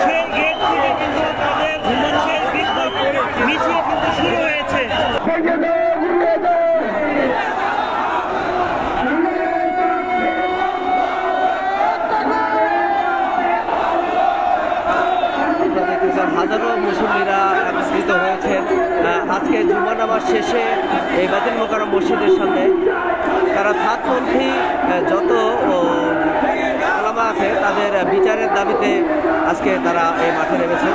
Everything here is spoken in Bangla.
সেই গেট থেকে কিন্তু তাদের সেই বিক্ষোভ মিছিল কিন্তু শুরু হয়েছে। হাজারো মুসল্লিরা একত্রিত হয়েছেন আজকে জুমা নামাজ শেষে এই বাতিল মোকাররম মসজিদের সামনে। তারা সাতপন্থী যত ওলামা আছে তাদের বিচারের দাবিতে আজকে তারা এই মাঠে নেমেছে।